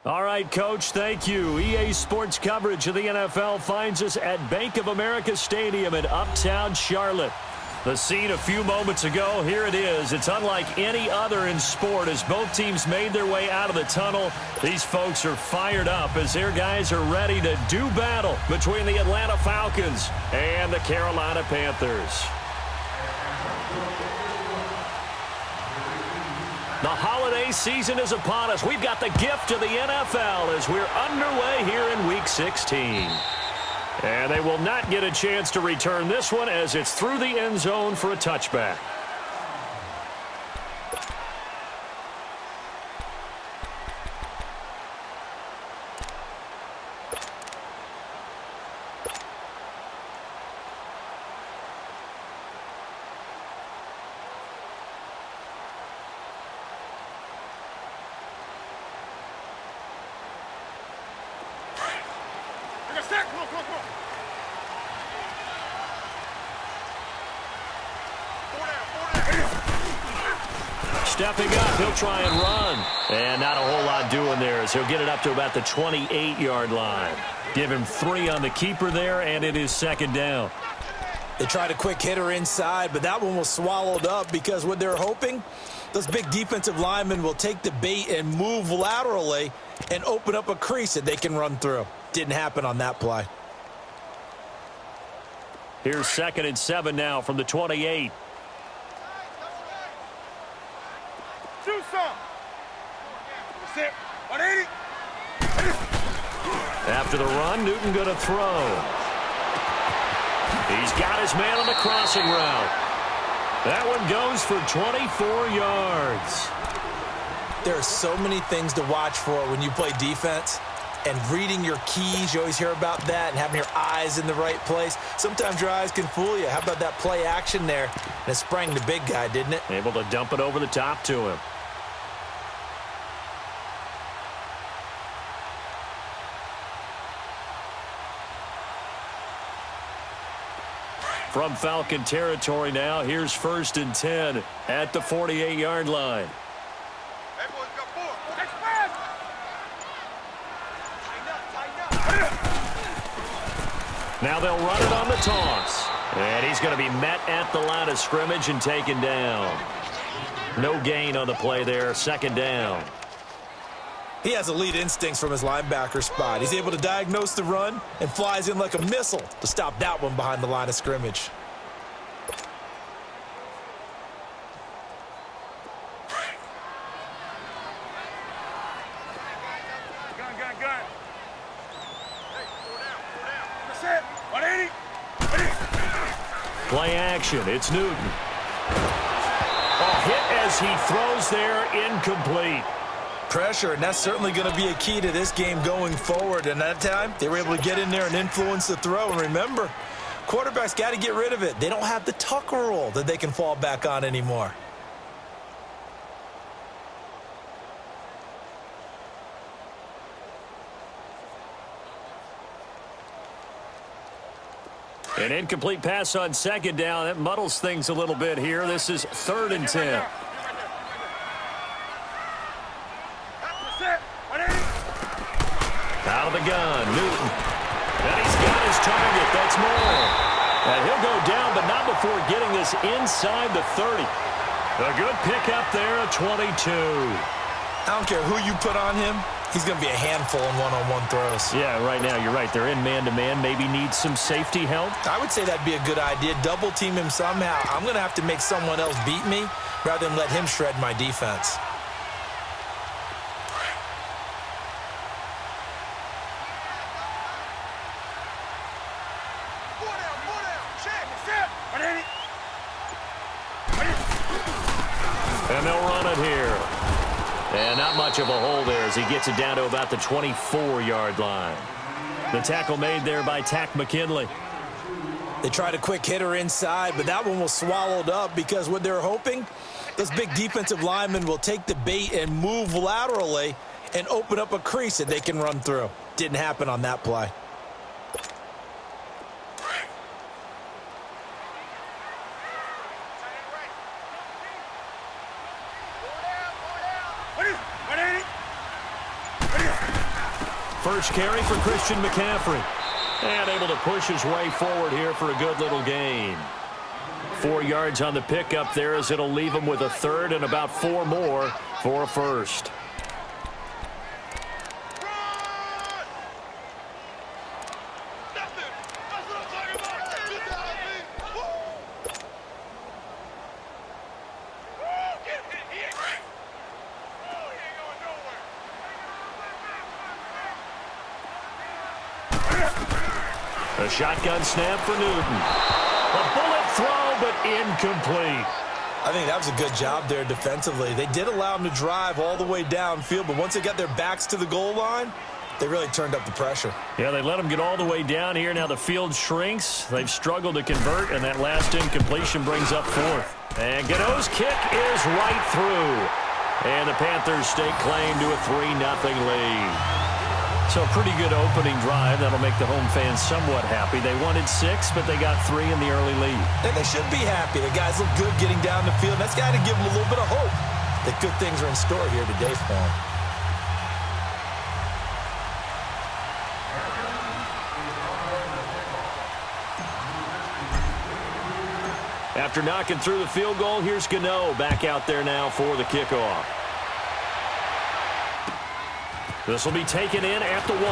All right, Coach, thank you. EA Sports coverage of the NFL finds us at Bank of America Stadium in Uptown Charlotte. The scene a few moments ago, here it is. It's unlike any other in sport as both teams made their way out of the tunnel. These folks are fired up as their guys are ready to do battle between the Atlanta Falcons and the Carolina Panthers. The holiday season is upon us. We've got the gift of the NFL as we're underway here in Week 16. And they will not get a chance to return this one as it's through the end zone for a touchback. Stepping up, he'll try and run. And not a whole lot doing there as he'll get it up to about the 28-yard line. Give him 3 on the keeper there, and it is second down. They tried a quick hitter inside, but that one was swallowed up because what they're hoping, those big defensive linemen will take the bait and move laterally and open up a crease that they can run through. Didn't happen on that play. Here's 2nd and 7 now from the 28. Do some. That's it. 180. After the run, Newton going to throw. He's got his man on the crossing route. That one goes for 24 yards. There are so many things to watch for when you play defense. And reading your keys, you always hear about that, and having your eyes in the right place. Sometimes your eyes can fool you. How about that play action there? And it sprang the big guy, didn't it? Able to dump it over the top to him. From Falcon territory now, here's 1st and 10 at the 48-yard line. Hey, boys, got 4. Next man. Now they'll run it on the toss. And he's going to be met at the line of scrimmage and taken down. No gain on the play there, 2nd down. He has elite instincts from his linebacker spot. He's able to diagnose the run and flies in like a missile to stop that one behind the line of scrimmage. Gun. Hey, 4 down. That's it. 180. Play action. It's Newton. A hit as he throws there, incomplete. Pressure, and that's certainly going to be a key to this game going forward. And that time, they were able to get in there and influence the throw. And remember, quarterbacks got to get rid of it. They don't have the tuck rule that they can fall back on anymore. An incomplete pass on 2nd down. That muddles things a little bit here. This is 3rd and 10. Out of the gun, Newton. And he's got his target. That's more. And he'll go down, but not before getting this inside the 30. A good pickup there at 22. I don't care who you put on him. He's going to be a handful in one-on-one throws. Yeah, right now you're right. They're in man-to-man. Maybe needs some safety help. I would say that'd be a good idea. Double team him somehow. I'm going to have to make someone else beat me rather than let him shred my defense. And they'll run it here. And not much of a hole there as he gets it down to about the 24-yard line. The tackle made there by Tack McKinley. They tried a quick hitter inside, but that one was swallowed up because what they're hoping, those big defensive linemen will take the bait and move laterally and open up a crease that they can run through. Didn't happen on that play. first carry for Christian McCaffrey. And able to push his way forward here for a good little gain. 4 yards on the pickup there as it'll leave him with a third and about 4 more for a first. A shotgun snap for Newton. A bullet throw, but incomplete. I think that was a good job there defensively. They did allow him to drive all the way downfield, but once they got their backs to the goal line, they really turned up the pressure. Yeah, they let him get all the way down here. Now the field shrinks. They've struggled to convert, and that last incompletion brings up 4th. And Gano's kick is right through. And the Panthers stake claim to a 3-0 lead. So a pretty good opening drive. That'll make the home fans somewhat happy. They wanted 6, but they got 3 in the early lead. And they should be happy. The guys look good getting down the field. That's got to give them a little bit of hope that good things are in store here today for them. After knocking through the field goal, here's Gano back out there now for the kickoff. This will be taken in at the 1.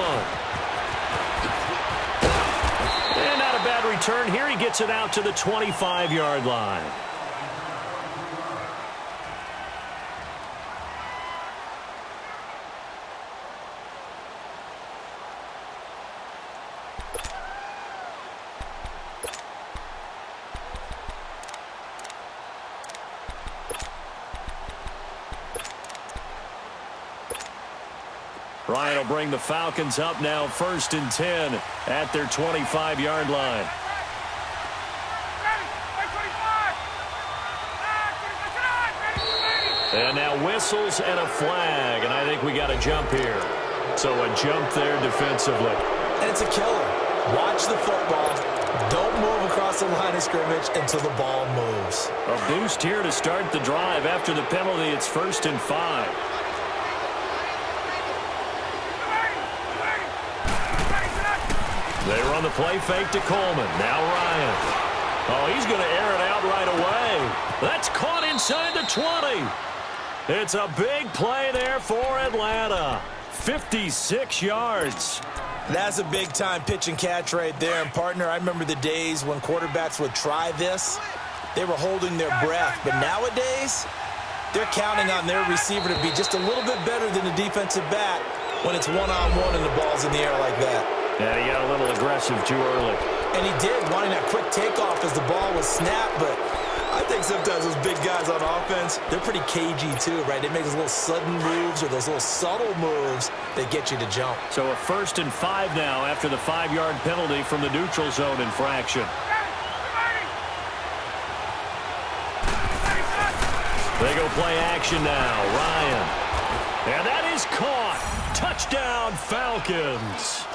And not a bad return here. He gets it out to the 25-yard line. Ryan will bring the Falcons up now 1st and 10 at their 25-yard line. And now whistles and a flag, and I think we got a jump here. So a jump there defensively. And it's a killer. Watch the football. Don't move across the line of scrimmage until the ball moves. A boost here to start the drive. After the penalty, it's 1st and 5. They run the play fake to Coleman. Now Ryan. Oh, he's going to air it out right away. That's caught inside the 20. It's a big play there for Atlanta. 56 yards. That's a big-time pitch and catch right there. And, partner, I remember the days when quarterbacks would try this. They were holding their breath. But nowadays, they're counting on their receiver to be just a little bit better than the defensive back when it's one-on-one and the ball's in the air like that. Yeah, he got a little aggressive too early. And he did, wanting that quick takeoff as the ball was snapped. But I think sometimes those big guys on offense, they're pretty cagey too, right? They make those little sudden moves or those little subtle moves that get you to jump. So a 1st and 5 now after the 5-yard penalty from the neutral zone infraction. They go play action now. Ryan. And that is caught. Touchdown, Falcons.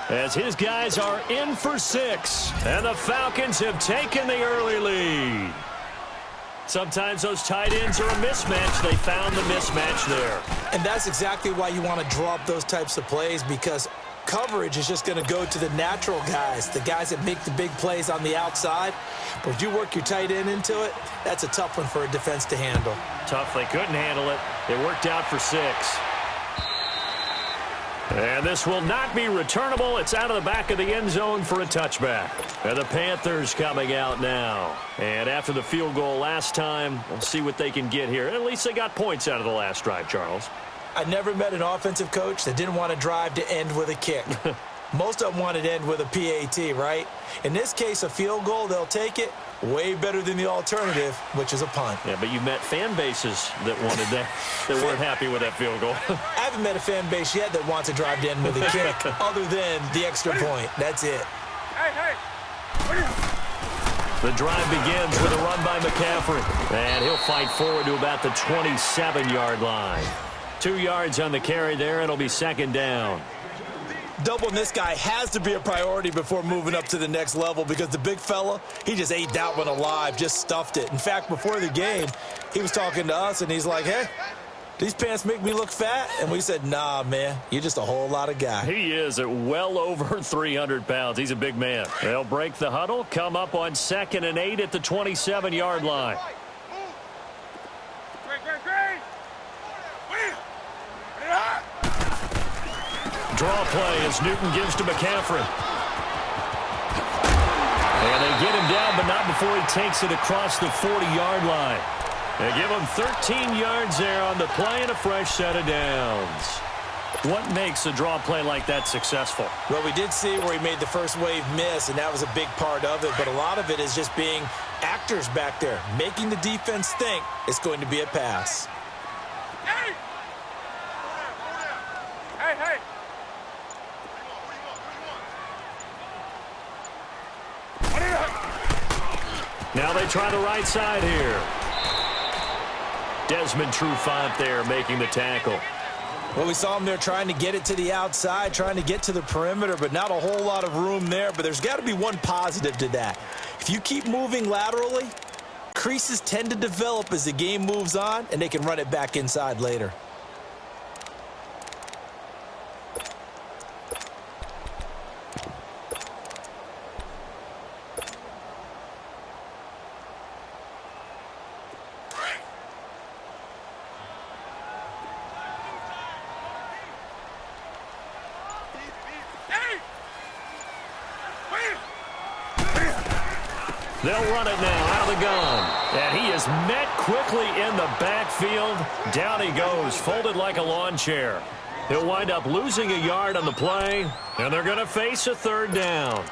As his guys are in for 6. And the Falcons have taken the early lead. Sometimes those tight ends are a mismatch. They found the mismatch there. And that's exactly why you want to draw up those types of plays, because coverage is just going to go to the natural guys, the guys that make the big plays on the outside. But if you work your tight end into it, that's a tough one for a defense to handle. Tough. They couldn't handle it. It worked out for 6. And this will not be returnable. It's out of the back of the end zone for a touchback. And the Panthers coming out now. And after the field goal last time, we'll see what they can get here. At least they got points out of the last drive, Charles. I never met an offensive coach that didn't want to drive to end with a kick. Most of them wanted to end with a PAT, right? In this case, a field goal, they'll take it. Way better than the alternative, which is a punt. Yeah, but you've met fan bases that wanted that, that weren't happy with that field goal. I haven't met a fan base yet that wants to drive to end with a kick other than the extra point. That's it. Hey. The drive begins with a run by McCaffrey. And he'll fight forward to about the 27-yard line. 2 yards on the carry there. It'll be 2nd down. Doubling this guy has to be a priority before moving up to the next level, because the big fella, he just ate that one alive, just stuffed it. In fact, before the game, he was talking to us, and he's like, hey, these pants make me look fat? And we said, nah, man, you're just a whole lot of guy. He is at well over 300 pounds. He's a big man. They'll break the huddle, come up on 2nd and 8 at the 27-yard line. Draw play as Newton gives to McCaffrey. And they get him down, but not before he takes it across the 40-yard line. They give him 13 yards there on the play and a fresh set of downs. What makes a draw play like that successful? Well, we did see where he made the first wave miss, and that was a big part of it. But a lot of it is just being actors back there, making the defense think it's going to be a pass. Hey! Hey, hey! Now they try the right side here. Desmond Trufant there making the tackle. Well, we saw him there trying to get it to the outside, trying to get to the perimeter, but not a whole lot of room there. But there's got to be one positive to that. If you keep moving laterally, creases tend to develop as the game moves on, and they can run it back inside later. They'll run it now out of the gun. And he is met quickly in the backfield. Down he goes, folded like a lawn chair. He'll wind up losing a yard on the play, and they're going to face a 3rd down.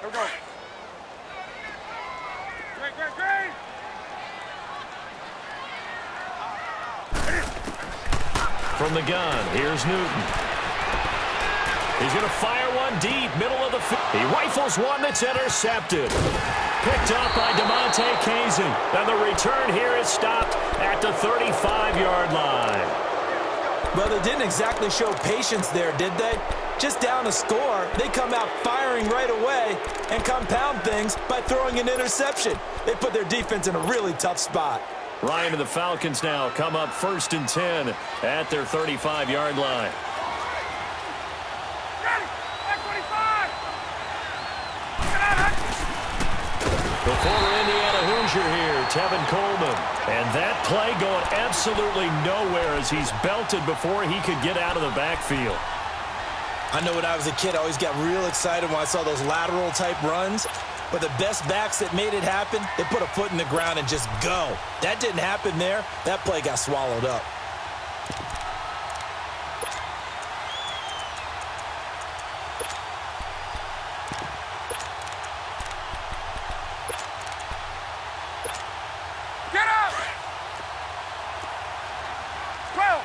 Here we go. Great. From the gun, here's Newton. He's going to fire one deep, middle of the field. He rifles one that's intercepted. Picked up by DeMonte Kazin. And the return here is stopped at the 35-yard line. Well, they didn't exactly show patience there, did they? Just down a score, they come out firing right away and compound things by throwing an interception. They put their defense in a really tough spot. Ryan and the Falcons now come up 1st and 10 at their 35-yard line. The former Indiana Hoosier here, Tevin Coleman. And that play going absolutely nowhere as he's belted before he could get out of the backfield. I know when I was a kid, I always got real excited when I saw those lateral-type runs. But the best backs that made it happen, they put a foot in the ground and just go. That didn't happen there. That play got swallowed up. Get up! 12!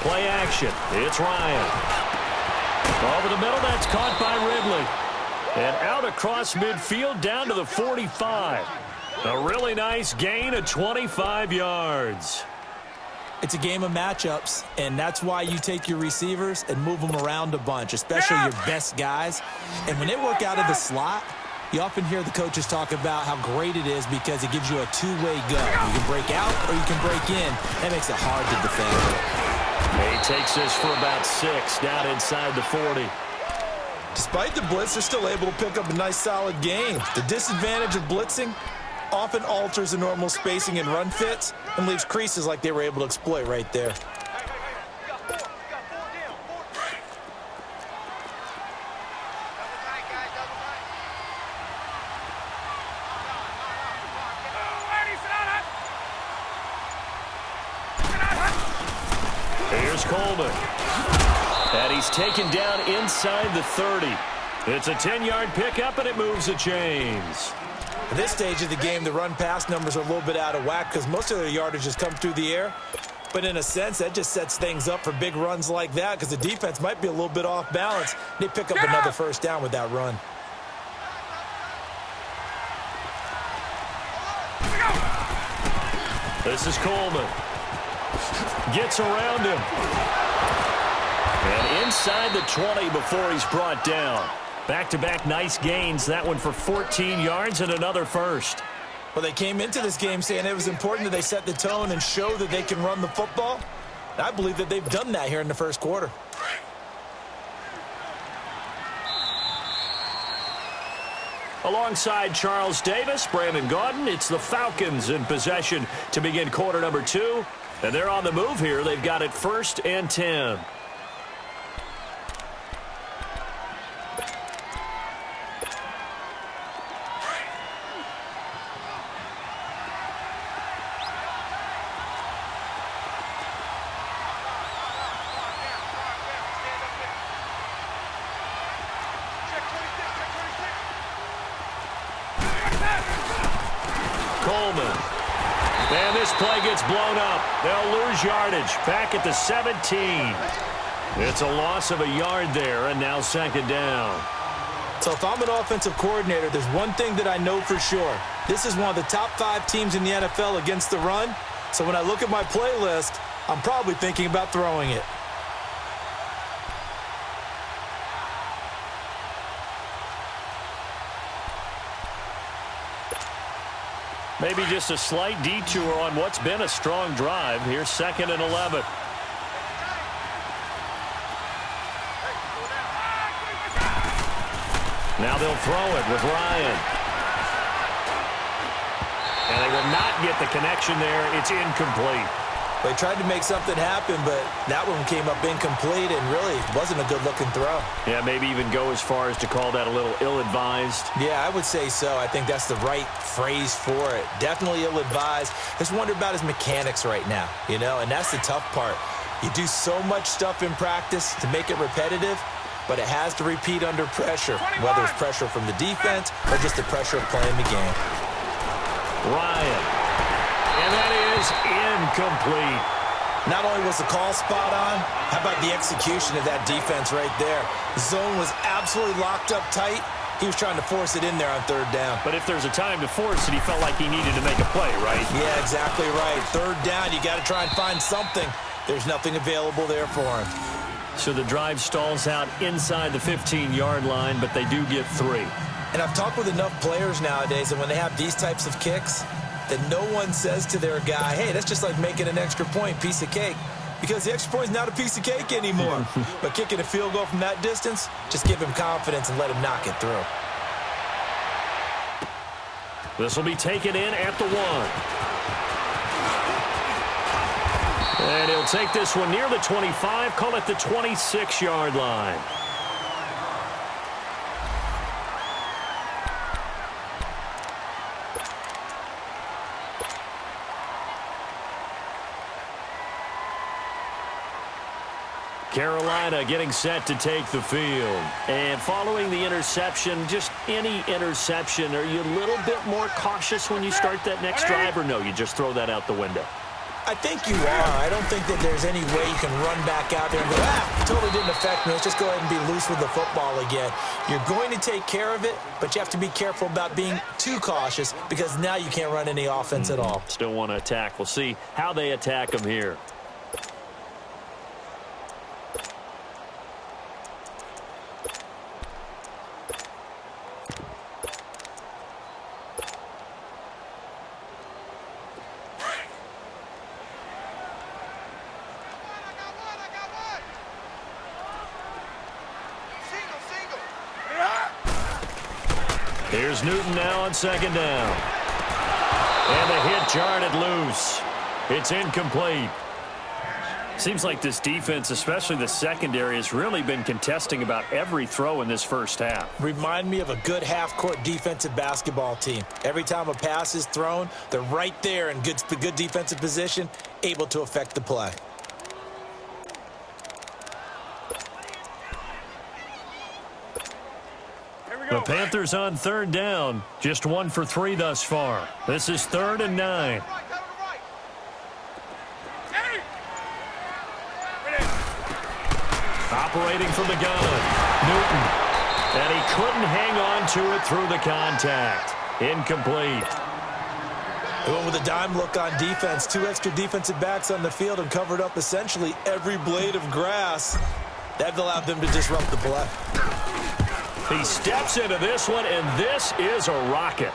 Play action. It's Ryan. Over the middle, that's caught by Ridley. And out across midfield down to the 45. A really nice gain of 25 yards. It's a game of matchups, and that's why you take your receivers and move them around a bunch, especially your best guys. And when they work out of the slot, you often hear the coaches talk about how great it is because it gives you a two-way go. You can break out or you can break in. That makes it hard to defend. He takes this for about 6 down inside the 40. Despite the blitz, they're still able to pick up a nice, solid gain. The disadvantage of blitzing often alters the normal spacing and run fits and leaves creases like they were able to exploit right there. Here's Coleman. And he's taken down inside the 30. It's a 10-yard pickup, and it moves the chains. At this stage of the game, the run-pass numbers are a little bit out of whack because most of their yardage has come through the air. But in a sense, that just sets things up for big runs like that because the defense might be a little bit off balance. They pick up another first down with that run. This is Coleman. Gets around him. inside the 20 before he's brought down. Back-to-back nice gains, that one for 14 yards and another first. Well, they came into this game saying it was important that they set the tone and show that they can run the football. I believe that they've done that here in the first quarter. Alongside Charles Davis, Brandon Gaudin, it's the Falcons in possession to begin quarter number 2. And they're on the move here. They've got it 1st and 10. Coleman. And this play gets blown up. They'll lose yardage. Back at the 17. It's a loss of a yard there, and now 2nd down. So if I'm an offensive coordinator, there's one thing that I know for sure. This is one of the top 5 teams in the NFL against the run. So when I look at my playlist, I'm probably thinking about throwing it. Maybe just a slight detour on what's been a strong drive. Here's 2nd and 11. Now they'll throw it with Ryan. And they will not get the connection there. It's incomplete. They tried to make something happen, but that one came up incomplete and really wasn't a good-looking throw. Yeah, maybe even go as far as to call that a little ill-advised. Yeah, I would say so. I think that's the right phrase for it. Definitely ill-advised. Just wonder about his mechanics right now, you know, and that's the tough part. You do so much stuff in practice to make it repetitive, but it has to repeat under pressure, whether it's pressure from the defense or just the pressure of playing the game. Ryan. And that is incomplete. Not only was the call spot on, how about the execution of that defense right there? The zone was absolutely locked up tight. He was trying to force it in there on 3rd down. But if there's a time to force it, he felt like he needed to make a play, right? Yeah, exactly right. 3rd down, you got to try and find something. There's nothing available there for him. So the drive stalls out inside the 15-yard line, but they do get 3. And I've talked with enough players nowadays, and when they have these types of kicks, that no one says to their guy, hey, that's just like making an extra point, piece of cake. Because the extra point is not a piece of cake anymore. But kicking a field goal from that distance, just give him confidence and let him knock it through. This will be taken in at the 1. And he'll take this one near the 25, call it the 26-yard line. Carolina getting set to take the field. And following the interception, just any interception, are you a little bit more cautious when you start that next drive, or no, you just throw that out the window? I think you are. I don't think that there's any way you can run back out there and go, totally didn't affect me. Let's just go ahead and be loose with the football again. You're going to take care of it, but you have to be careful about being too cautious because now you can't run any offense at all. Still want to attack. We'll see how they attack them here. Here's Newton now on 2nd down. And the hit jarred it loose. It's incomplete. Seems like this defense, especially the secondary, has really been contesting about every throw in this first half. Remind me of a good half-court defensive basketball team. Every time a pass is thrown, they're right there in good defensive position, able to affect the play. The Panthers on 3rd down. Just 1 for 3 thus far. This is 3rd and 9. Operating from the gun, Newton. And he couldn't hang on to it through the contact. Incomplete. They went with a dime look on defense. 2 extra defensive backs on the field and covered up essentially every blade of grass. That allowed them to disrupt the play. He steps into this one, and this is a rocket.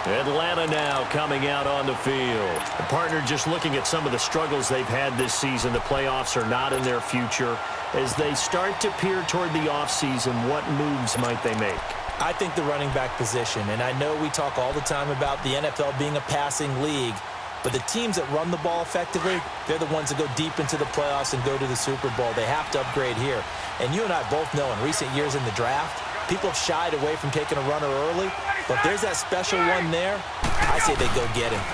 Atlanta now coming out on the field. The partner just looking at some of the struggles they've had this season. The playoffs are not in their future. As they start to peer toward the offseason, what moves might they make? I think the running back position, and I know we talk all the time about the NFL being a passing league, but the teams that run the ball effectively, they're the ones that go deep into the playoffs and go to the Super Bowl. They have to upgrade here. And you and I both know in recent years in the draft, people have shied away from taking a runner early, but if there's that special one there, I say they go get him.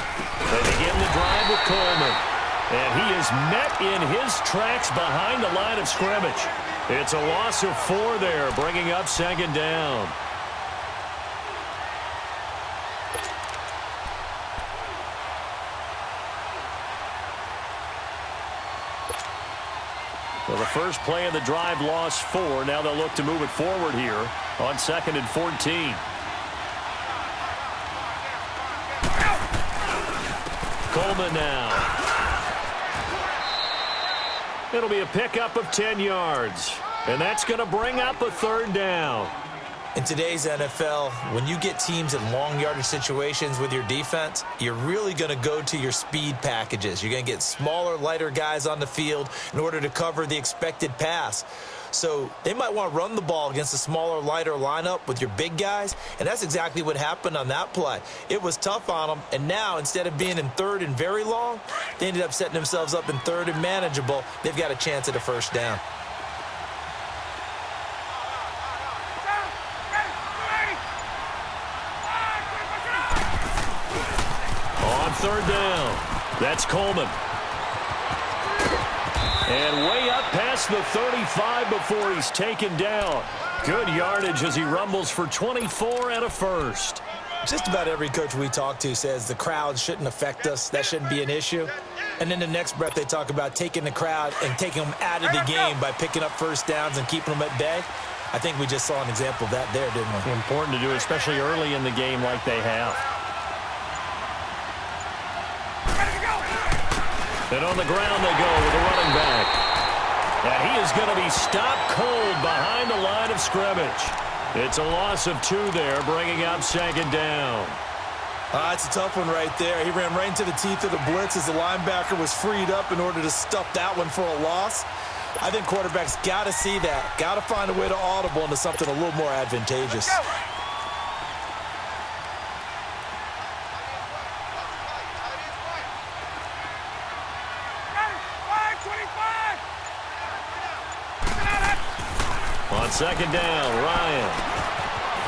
They begin the drive with Coleman, and he is met in his tracks behind the line of scrimmage. It's a loss of 4 there, bringing up second down. Well, the first play of the drive lost 4. Now they'll look to move it forward here on 2nd and 14. Coleman now. It'll be a pickup of 10 yards. And that's going to bring up a 3rd down. In today's NFL, when you get teams in long yardage situations with your defense, you're really going to go to your speed packages. You're going to get smaller, lighter guys on the field in order to cover the expected pass. So they might want to run the ball against a smaller, lighter lineup with your big guys, and that's exactly what happened on that play. It was tough on them, and now instead of being in 3rd and very long, they ended up setting themselves up in 3rd and manageable. They've got a chance at a 1st down. On 3rd down, that's Coleman. And way up past the 35 before he's taken down. Good yardage as he rumbles for 24 and a 1st. Just about every coach we talk to says the crowd shouldn't affect us. That shouldn't be an issue. And then the next breath they talk about taking the crowd and taking them out of the game by picking up 1st downs and keeping them at bay. I think we just saw an example of that there, didn't we? Important to do, especially early in the game like they have. And on the ground they go with a running back. And he is going to be stopped cold behind the line of scrimmage. It's a loss of 2 there, bringing up 2nd down. It's a tough one right there. He ran right into the teeth of the blitz as the linebacker was freed up in order to stuff that one for a loss. I think quarterbacks got to see that. Got to find a way to audible into something a little more advantageous. On 2nd down, Ryan.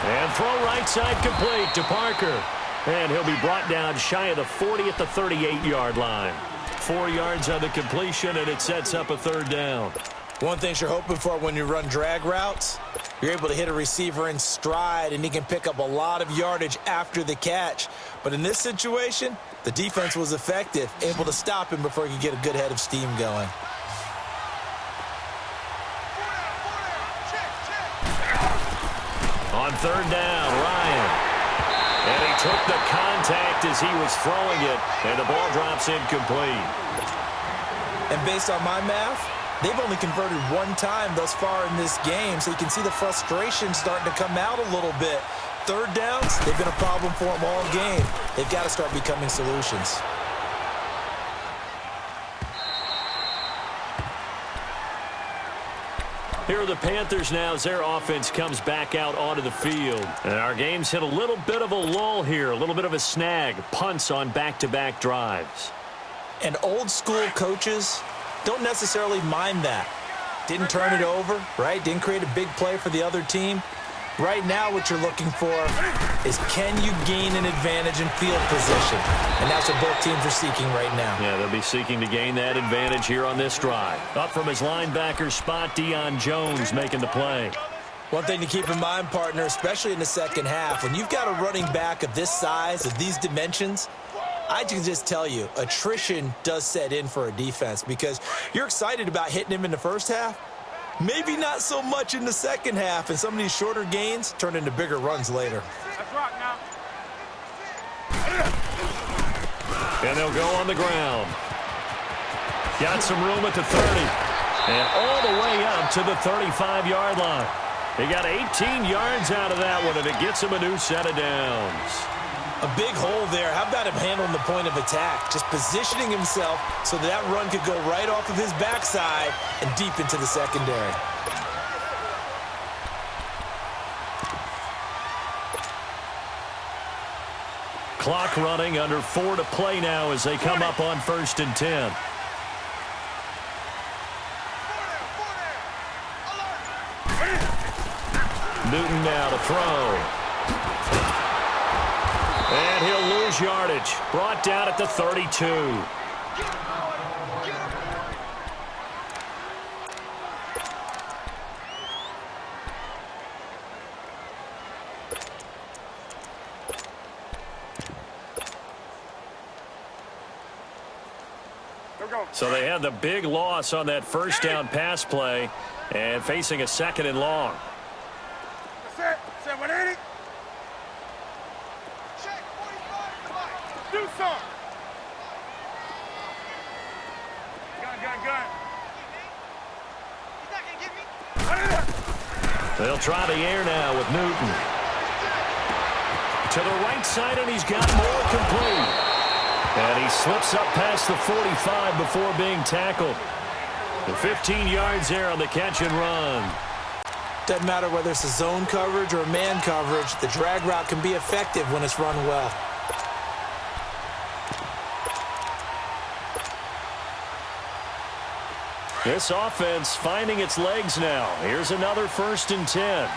And throw right side complete to Parker. And he'll be brought down shy of the 40 at the 38-yard line. 4 yards on the completion, and it sets up a 3rd down. One thing you're hoping for when you run drag routes, you're able to hit a receiver in stride, and he can pick up a lot of yardage after the catch. But in this situation, the defense was effective, able to stop him before he could get a good head of steam going. On 3rd down, Ryan. And he took the contact as he was throwing it, and the ball drops incomplete. And based on my math, they've only converted 1 time thus far in this game, so you can see the frustration starting to come out a little bit. 3rd downs, they've been a problem for them all game. They've got to start becoming solutions. Here are the Panthers now as their offense comes back out onto the field. And our game's hit a little bit of a lull here, a little bit of a snag. Punts on back-to-back drives. And old school coaches don't necessarily mind that. Didn't turn it over, right? Didn't create a big play for the other team. Right now what you're looking for is can you gain an advantage in field position? And that's what both teams are seeking right now. Yeah, they'll be seeking to gain that advantage here on this drive. Up from his linebacker spot, Deion Jones making the play. One thing to keep in mind, partner, especially in the second half, when you've got a running back of this size, of these dimensions, I can just tell you, attrition does set in for a defense because you're excited about hitting him in the first half. Maybe not so much in the second half, and some of these shorter gains turn into bigger runs later. Let's rock now. And they'll go on the ground. Got some room at the 30. And all the way up to the 35-yard line. He got 18 yards out of that one, and it gets him a new set of downs. A big hole there. How about him handling the point of attack? Just positioning himself so that run could go right off of his backside and deep into the secondary. Clock running, under 4 to play now as they come up on 1st and 10. Newton now to throw. And he'll lose yardage. Brought down at the 32. So they had the big loss on that first down pass play and facing a 2nd and long. Set 180. Check 45. Do something. Gun. He's not gonna get me. They'll try the air now with Newton. To the right side, and he's got more complete. And he slips up past the 45 before being tackled. The 15 yards there on the catch and run. Doesn't matter whether it's a zone coverage or a man coverage, the drag route can be effective when it's run well. This offense finding its legs now. Here's another 1st and 10.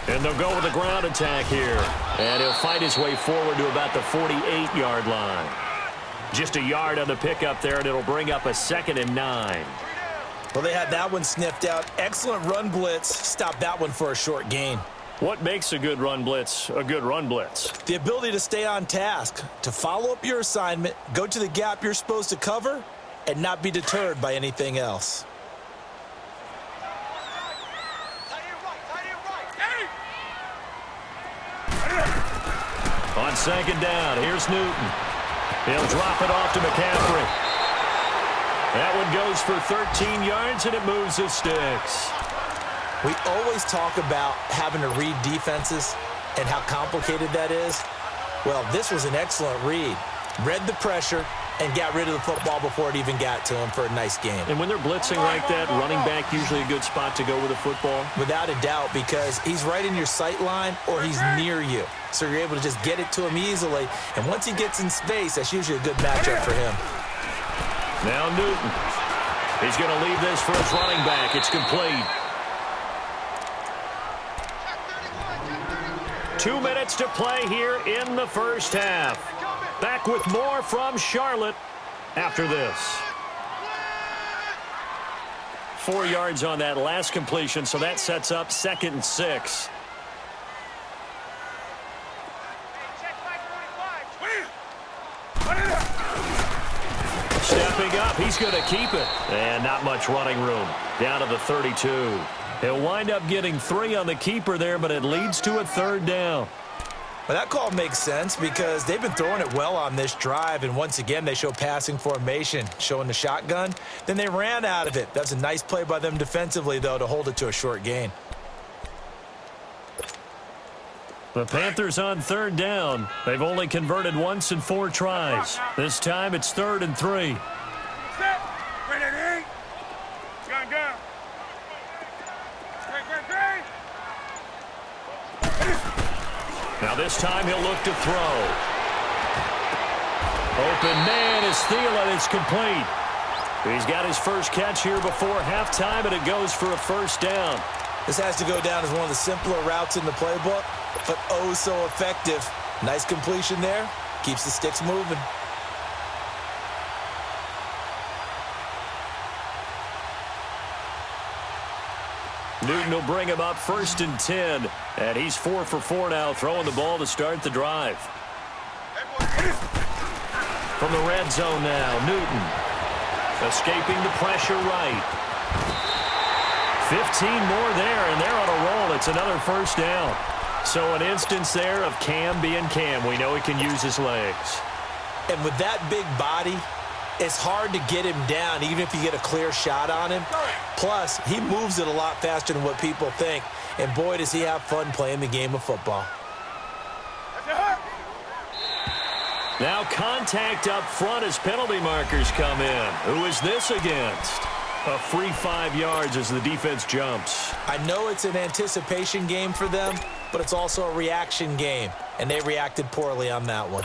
And they'll go with a ground attack here. And he'll fight his way forward to about the 48-yard line. Just a yard on the pickup there, and it'll bring up a 2nd and 9. Well, they had that one sniffed out. Excellent run blitz. Stopped that one for a short gain. What makes a good run blitz a good run blitz? The ability to stay on task, to follow up your assignment, go to the gap you're supposed to cover, and not be deterred by anything else. On 2nd down, here's Newton. He'll drop it off to McCaffrey. That one goes for 13 yards, and it moves the sticks. We always talk about having to read defenses and how complicated that is. Well, this was an excellent read. Read the pressure and got rid of the football before it even got to him for a nice game. And when they're blitzing like that, running back usually a good spot to go with the football? Without a doubt, because he's right in your sight line or he's near you. So you're able to just get it to him easily. And once he gets in space, that's usually a good matchup for him. Now Newton. He's going to leave this for his running back. It's complete. 2 minutes to play here in the first half. Back with more from Charlotte after this. 4 yards on that last completion, so that sets up 2nd and 6. Stepping up, he's going to keep it. And not much running room. Down to the 32. He'll wind up getting 3 on the keeper there, but it leads to a 3rd down. Well, that call makes sense because they've been throwing it well on this drive, and once again, they show passing formation, showing the shotgun. Then they ran out of it. That's a nice play by them defensively, though, to hold it to a short gain. The Panthers on 3rd down. They've only converted once in 4 tries. This time it's 3rd and 3. Set. Ready. Gun. Great. Now this time he'll look to throw. Open man is Thielen. It's complete. He's got his first catch here before halftime, and it goes for a 1st down. This has to go down as one of the simpler routes in the playbook, but oh so effective. Nice completion there. Keeps the sticks moving. Newton will bring him up 1st and 10. And he's 4 for 4 now, throwing the ball to start the drive. From the red zone now, Newton. Escaping the pressure right. 15 more there, and they're on a roll. It's another 1st down. So an instance there of Cam being Cam. We know he can use his legs. And with that big body, it's hard to get him down, even if you get a clear shot on him. Plus, he moves it a lot faster than what people think. And boy, does he have fun playing the game of football. Now contact up front as penalty markers come in. Who is this against? A free 5 yards as the defense jumps. I know it's an anticipation game for them, but it's also a reaction game, and they reacted poorly on that one.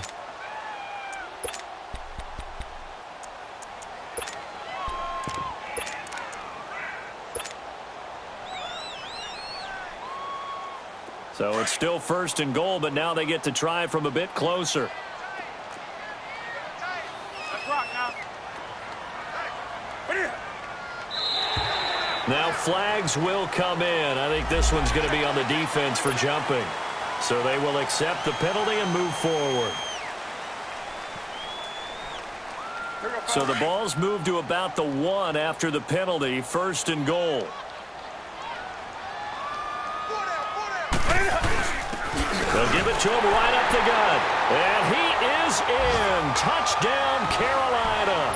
So it's still 1st and goal, but now they get to try from a bit closer. Now flags will come in. I think this one's going to be on the defense for jumping. So they will accept the penalty and move forward. So the ball's moved to about the 1 after the penalty, 1st and goal. They'll give it to him right up the gut. And he is in. Touchdown, Carolina.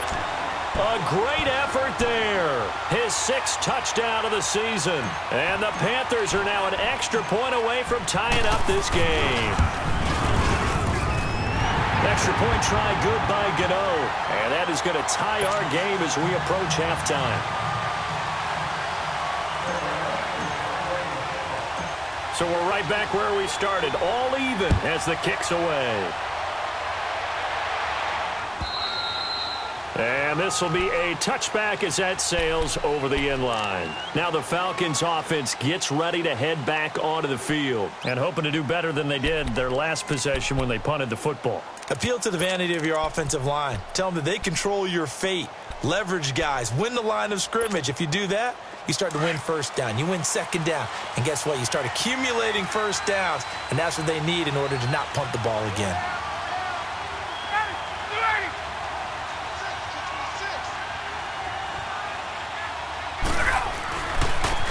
A great effort there. His 6th touchdown of the season. And the Panthers are now an extra point away from tying up this game. Extra point try good by Gano. And that is going to tie our game as we approach halftime. So we're right back where we started. All even as the kick's away. And this will be a touchback as that sails over the end line. Now the Falcons offense gets ready to head back onto the field and hoping to do better than they did their last possession when they punted the football. Appeal to the vanity of your offensive line. Tell them that they control your fate. Leverage guys. Win the line of scrimmage. If you do that, you start to win 1st down. You win 2nd down. And guess what? You start accumulating 1st downs. And that's what they need in order to not punt the ball again.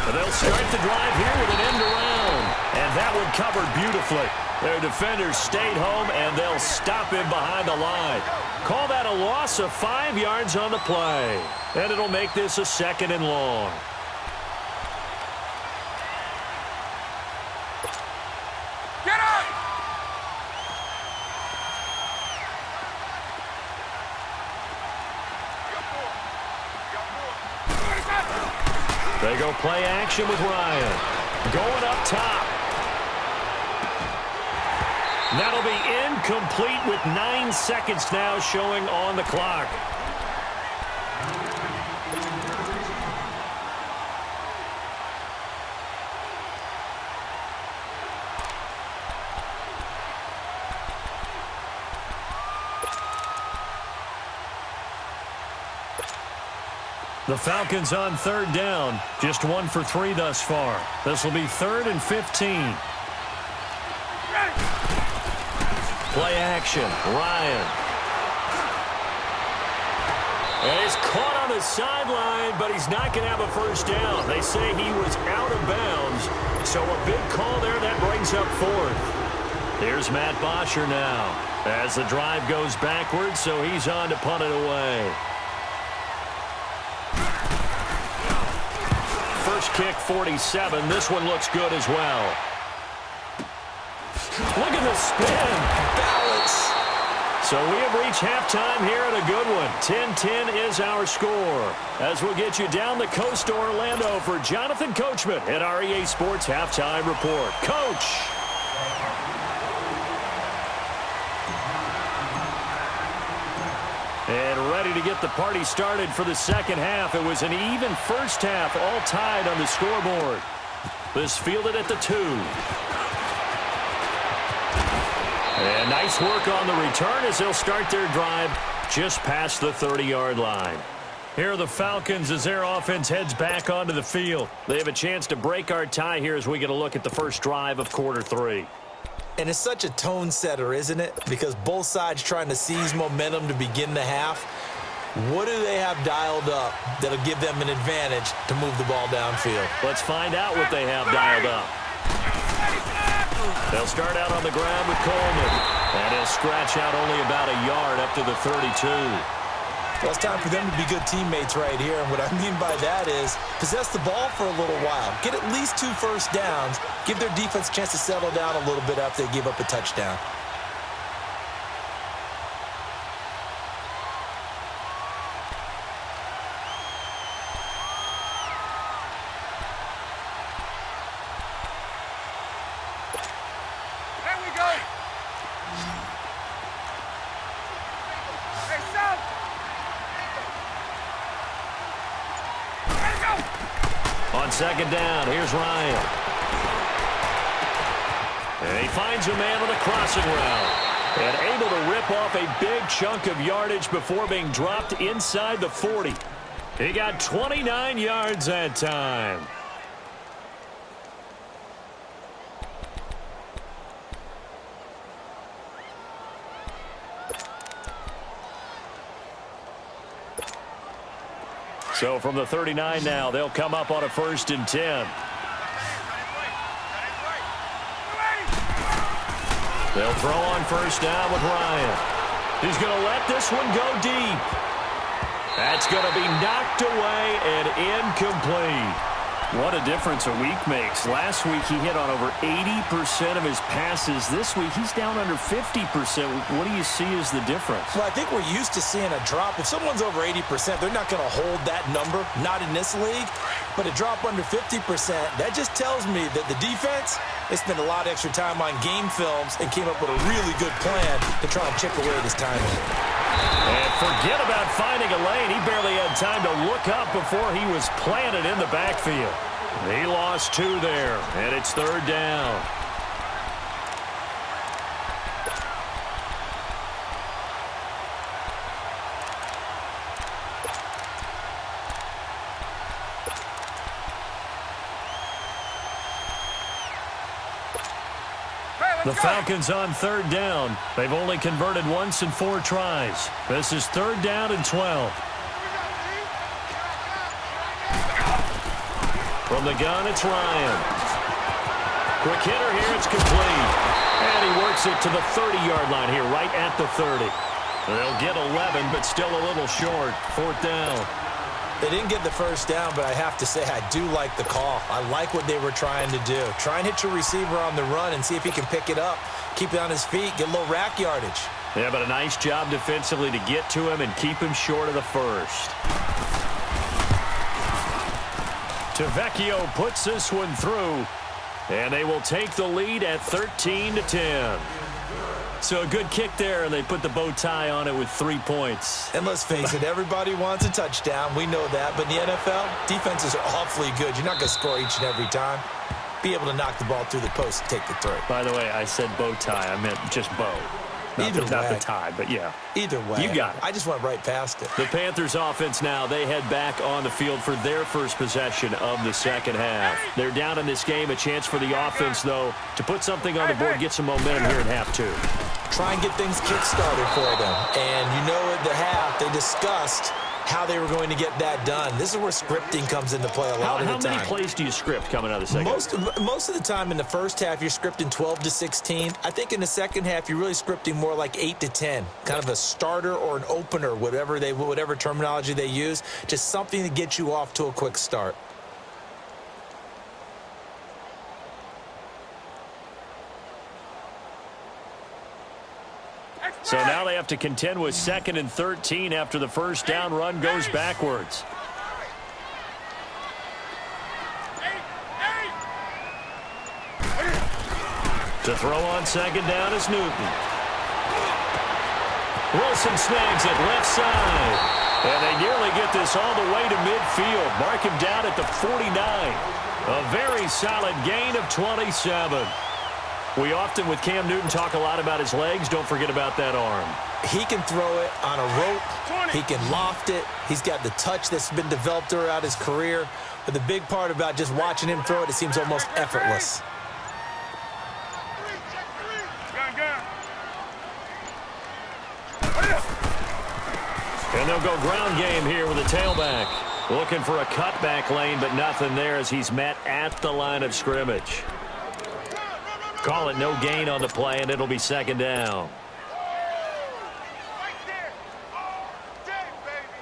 They'll start the drive here with an end around. And that one covered beautifully. Their defenders stayed home, and they'll stop him behind the line. Call that a loss of 5 yards on the play. And it'll make this a 2nd and long. Get up! They go play action with Ryan. Going up top. That'll be incomplete with 9 seconds now showing on the clock. The Falcons on 3rd down. Just 1 for 3 thus far. This will be 3rd and 15. Play action. Ryan. And he's caught on the sideline, but he's not going to have a 1st down. They say he was out of bounds. So a big call there. That brings up 4th. Here's Matt Bosher now as the drive goes backwards, so he's on to punt it away. First kick, 47. This one looks good as well. Look at the spin. Balance. So we have reached halftime here at a good one. 10-10 is our score. As we'll get you down the coast to Orlando for Jonathan Coachman at our EA Sports Halftime Report. Coach. And ready to get the party started for the 2nd half. It was an even 1st half, all tied on the scoreboard. This fielded at the 2. And nice work on the return as they'll start their drive just past the 30-yard line. Here are the Falcons as their offense heads back onto the field. They have a chance to break our tie here as we get a look at the first drive of quarter 3. And it's such a tone setter, isn't it? Because both sides trying to seize momentum to begin the half. What do they have dialed up that'll give them an advantage to move the ball downfield? Let's find out what they have dialed up. They'll start out on the ground with Coleman. And he'll scratch out only about a yard up to the 32. Well, it's time for them to be good teammates right here. And what I mean by that is possess the ball for a little while. Get at least 2 first downs. Give their defense a chance to settle down a little bit after they give up a touchdown. There we go. Hey, son. On second down, here's Ryan. And he finds a man on the crossing route. And able to rip off a big chunk of yardage before being dropped inside the 40. He got 29 yards that time. So from the 39 now, they'll come up on a 1st and 10. They'll throw on 1st down with Ryan. He's going to let this one go deep. That's going to be knocked away and incomplete. What a difference a week makes. Last week he hit on over 80% of his passes. This week he's down under 50%. What do you see as the difference? Well, I think we're used to seeing a drop. If someone's over 80%, they're not going to hold that number, not in this league. But a drop under 50%, that just tells me that the defense, they spent a lot of extra time on game films and came up with a really good plan to try and chip away at his timing. And forget about finding a lane. He barely had time to look up before he was planted in the backfield. He lost 2 there, and it's 3rd down. The Falcons on 3rd down. They've only converted once in 4 tries. This is 3rd down and 12. From the gun, it's Ryan. Quick hitter here, it's complete. And he works it to the 30-yard line here, right at the 30. They'll get 11, but still a little short. 4th down. They didn't get the 1st down, but I have to say I do like the call. I like what they were trying to do. Try and hit your receiver on the run and see if he can pick it up. Keep it on his feet, get a little rack yardage. Yeah, but a nice job defensively to get to him and keep him short of the 1st. Tavecchio puts this one through, and they will take the lead at 13-10. So a good kick there, and they put the bow tie on it with 3 points. And let's face it, everybody wants a touchdown. We know that. But in the NFL, defenses are awfully good. You're not going to score each and every time. Be able to knock the ball through the post and take the throw. By the way, I said bow tie. I meant just bow. Not the tie, but yeah. Either way. You got it. I just went right past it. The Panthers offense now, they head back on the field for their first possession of the second half. They're down in this game. A chance for the offense, though, to put something on the board, get some momentum here in half 2. Try and get things kick-started for them. And you know at the half, they discussed how they were going to get that done. This is where scripting comes into play a lot of the time. How many plays do you script coming out of the second? Most of the time in the first half, you're scripting 12 to 16. I think in the second half, you're really scripting more like 8 to 10. Kind of a starter or an opener, whatever terminology they use. Just something to get you off to a quick start. So now they have to contend with 2nd and 13 after the 1st down run goes backwards. To throw on 2nd down is Newton. Wilson snags it left side. And they nearly get this all the way to midfield. Mark him down at the 49. A very solid gain of 27. We often, with Cam Newton, talk a lot about his legs. Don't forget about that arm. He can throw it on a rope. He can loft it. He's got the touch that's been developed throughout his career. But the big part about just watching him throw it, it seems almost effortless. And they'll go ground game here with a tailback. Looking for a cutback lane, but nothing there as he's met at the line of scrimmage. Call it no gain on the play, and it'll be second down. Right there. All day, baby.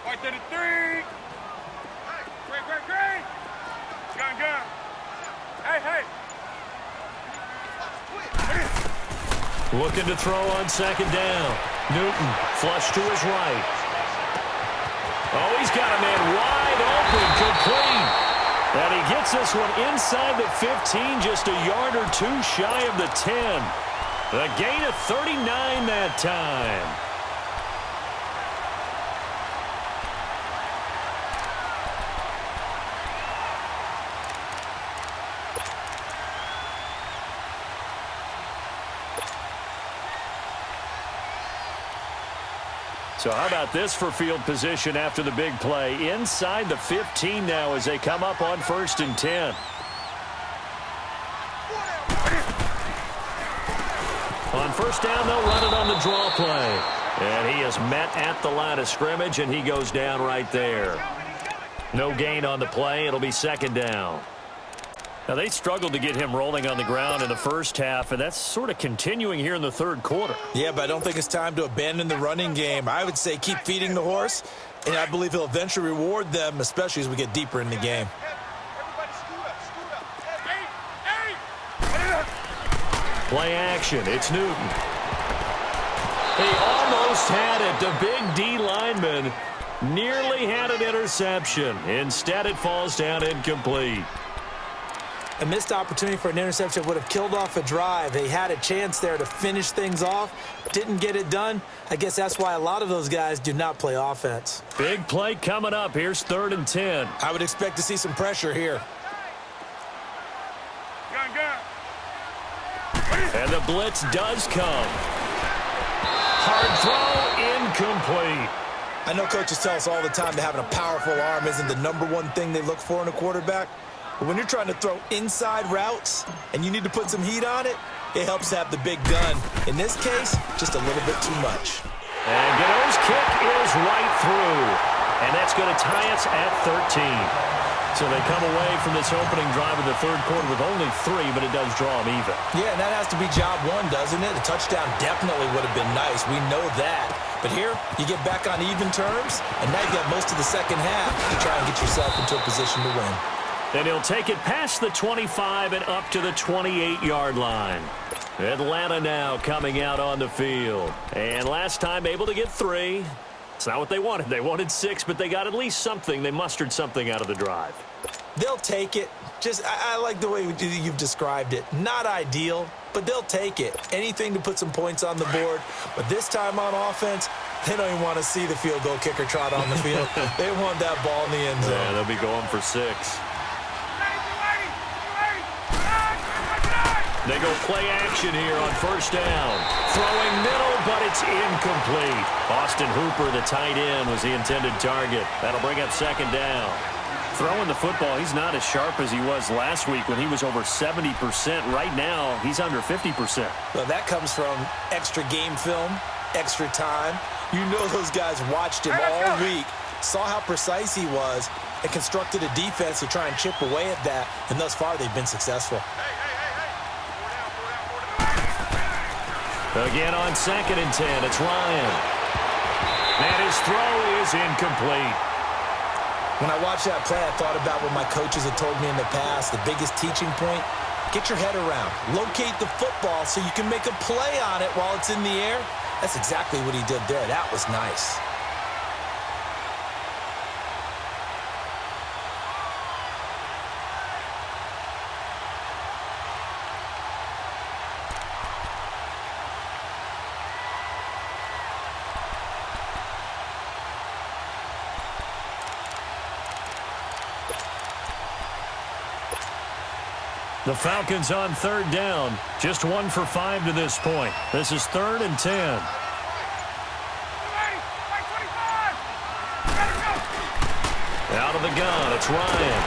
Right there to 3. Great. Gun. Hey. Looking to throw on second down. Newton, flush to his right. Oh, he's got a man wide open, complete. And he gets this one inside the 15, just a yard or two shy of the 10. The gain of 39 that time. So how about this for field position after the big play? Inside the 15 now as they come up on 1st and 10. On first down, they'll run it on the draw play. And he is met at the line of scrimmage, and he goes down right there. No gain on the play. It'll be second down. Now, they struggled to get him rolling on the ground in the first half, and that's sort of continuing here in the third quarter. Yeah, but I don't think it's time to abandon the running game. I would say keep feeding the horse, and I believe he'll eventually reward them, especially as we get deeper in the game. Everybody scoot up. Hey. Play action. It's Newton. He almost had it. The big D lineman nearly had an interception. Instead, it falls down incomplete. A missed opportunity for an interception would have killed off a drive. They had a chance there to finish things off. Didn't get it done. I guess that's why a lot of those guys do not play offense. Big play coming up. Here's 3rd and 10. I would expect to see some pressure here. Gun. And the blitz does come. Hard throw, incomplete. I know coaches tell us all the time that having a powerful arm isn't the #1 thing they look for in a quarterback. But when you're trying to throw inside routes and you need to put some heat on it, it helps to have the big gun. In this case, just a little bit too much. And Gano's kick is right through. And that's going to tie us at 13. So they come away from this opening drive of the third quarter with only 3, but it does draw them even. Yeah, and that has to be job 1, doesn't it? A touchdown definitely would have been nice. We know that. But here, you get back on even terms, and now you got most of the second half to try and get yourself into a position to win. And he'll take it past the 25 and up to the 28-yard line. Atlanta now coming out on the field. And last time able to get 3. It's not what they wanted. They wanted 6, but they got at least something. They mustered something out of the drive. They'll take it. I like the way you've described it. Not ideal, but they'll take it. Anything to put some points on the board. But this time on offense, they don't even want to see the field goal kicker trot on the field. They want that ball in the end zone. Yeah, they'll be going for 6. They go play action here on first down. Throwing middle, but it's incomplete. Austin Hooper, the tight end, was the intended target. That'll bring up second down. Throwing the football, he's not as sharp as he was last week when he was over 70%. Right now, he's under 50%. Well, that comes from extra game film, extra time. You know those guys watched him all week, saw how precise he was, and constructed a defense to try and chip away at that. And thus far, they've been successful. Again on 2nd and 10, it's Ryan. And his throw is incomplete. When I watched that play, I thought about what my coaches had told me in the past. The biggest teaching point, get your head around. Locate the football so you can make a play on it while it's in the air. That's exactly what he did there. That was nice. The Falcons on 3rd down. Just 1 for 5 to this point. This is 3rd and 10. Out of the gun, it's Ryan.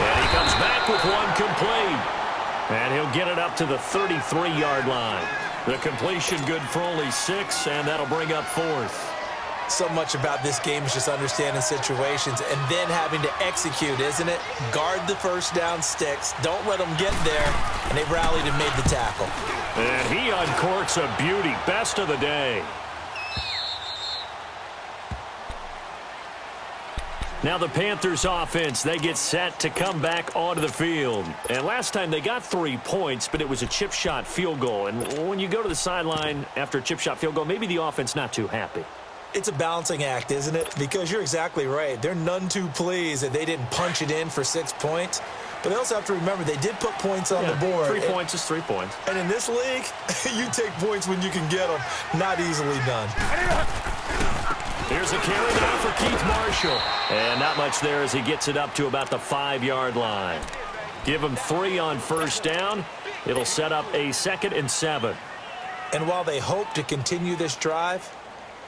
And he comes back with 1 complete. And he'll get it up to the 33-yard line. The completion good for only 6, and that'll bring up 4th. So much about this game is just understanding situations and then having to execute, isn't it? Guard the first down sticks. Don't let them get there. And they rallied and made the tackle. And he uncorks a beauty. Best of the day. Now the Panthers offense, they get set to come back onto the field. And last time they got 3 points, but it was a chip shot field goal. And when you go to the sideline after a chip shot field goal, maybe the offense not too happy. It's a balancing act, isn't it? Because you're exactly right. They're none too pleased that they didn't punch it in for 6 points. But they also have to remember they did put points on the board. 3 points is 3 points. And in this league, you take points when you can get them. Not easily done. Here's a carry now for Keith Marshall. And not much there as he gets it up to about the 5-yard line. Give him 3 on first down. It'll set up a 2nd and 7. And while they hope to continue this drive,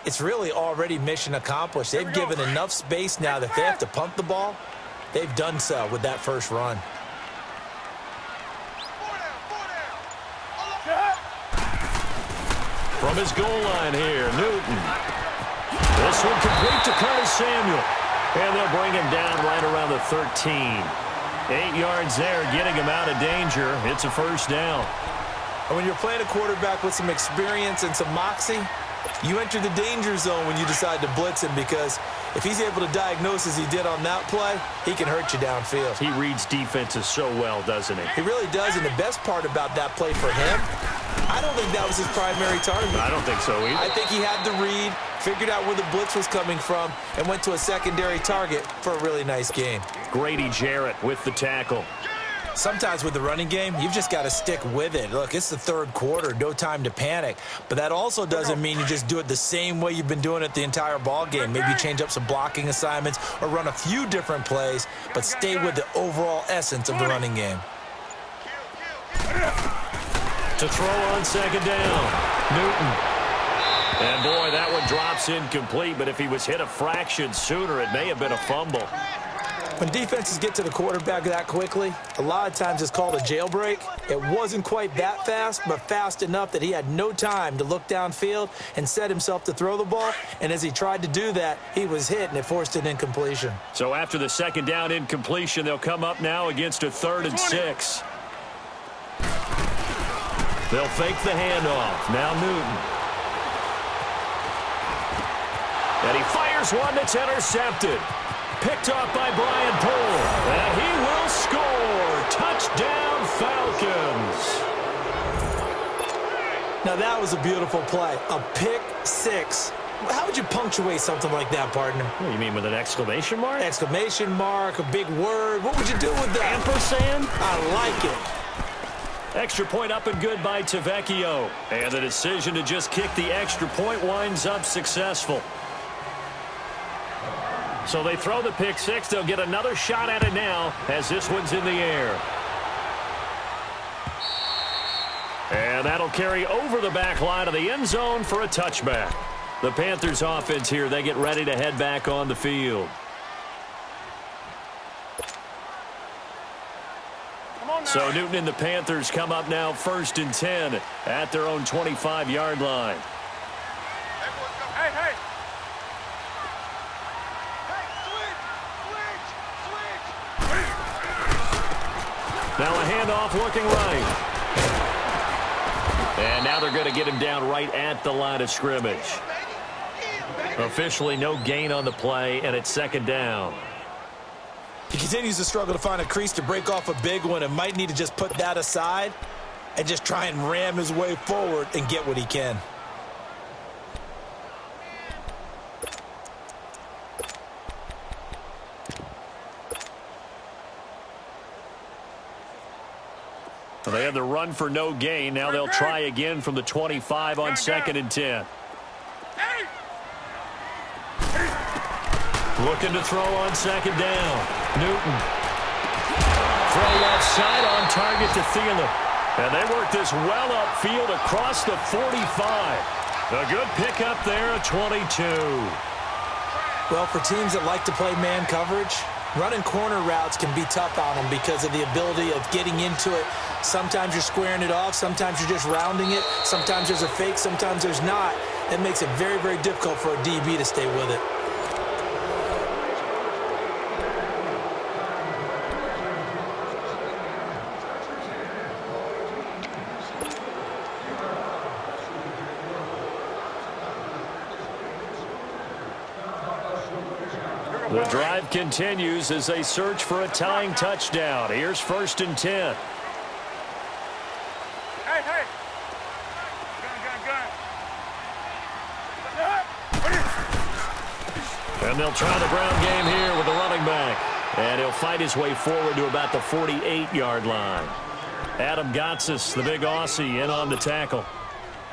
it's really already mission accomplished. They've given enough space now that if they have to punt the ball, they've done so with that first run. From his goal line here, Newton. This one complete to Curtis Samuel. And they'll bring him down right around the 13. 8 yards there, getting him out of danger. It's a first down. And when you're playing a quarterback with some experience and some moxie, you enter the danger zone when you decide to blitz him, because if he's able to diagnose as he did on that play, he can hurt you downfield. He reads defenses so well, doesn't he? He really does, and the best part about that play for him, I don't think that was his primary target. I don't think so either. I think he had the read, figured out where the blitz was coming from, and went to a secondary target for a really nice game. Grady Jarrett with the tackle. Sometimes with the running game, you've just got to stick with it. Look, it's the third quarter, no time to panic. But that also doesn't mean you just do it the same way you've been doing it the entire ball game. Maybe change up some blocking assignments or run a few different plays, but stay with the overall essence of the running game. To throw on second down, Newton. And boy, that one drops incomplete, but if he was hit a fraction sooner, it may have been a fumble. When defenses get to the quarterback that quickly, a lot of times it's called a jailbreak. It wasn't quite that fast, but fast enough that he had no time to look downfield and set himself to throw the ball. And as he tried to do that, he was hit, and it forced an incompletion. So after the second down incompletion, they'll come up now against a 3rd and 6. They'll fake the handoff. Now Newton. And he fires one that's intercepted. Picked off by Brian Poole. And he will score. Touchdown, Falcons. Now that was a beautiful play. A pick 6. How would you punctuate something like that, partner? What do you mean, with an exclamation mark? Exclamation mark, a big word. What would you do with that? Ampersand? I like it. Extra point up and good by Tavecchio. And the decision to just kick the extra point winds up successful. So they throw the pick 6. They'll get another shot at it now as this one's in the air. And that'll carry over the back line of the end zone for a touchback. The Panthers offense here, they get ready to head back on the field. So Newton and the Panthers come up now 1st and 10 at their own 25-yard line. Hey. Now a handoff looking right. And now they're going to get him down right at the line of scrimmage. Officially no gain on the play, and it's 2nd down. He continues to struggle to find a crease to break off a big one and might need to just put that aside and just try and ram his way forward and get what he can. Well, they had the run for no gain. Now they'll try again from the 25 on 2nd and 10. Looking to throw on 2nd down. Newton. Throw left side on target to Thielen. And they work this well upfield across the 45. A good pickup there at 22. Well, for teams that like to play man coverage, running corner routes can be tough on them because of the ability of getting into it. Sometimes you're squaring it off. Sometimes you're just rounding it. Sometimes there's a fake. Sometimes there's not. It makes it very, very difficult for a DB to stay with it. The drive continues as they search for a tying touchdown. Here's 1st and 10. Hey, hey. Gun. And they'll try the ground game here with the running back. And he'll fight his way forward to about the 48-yard line. Adam Gotsis, the big Aussie, in on the tackle.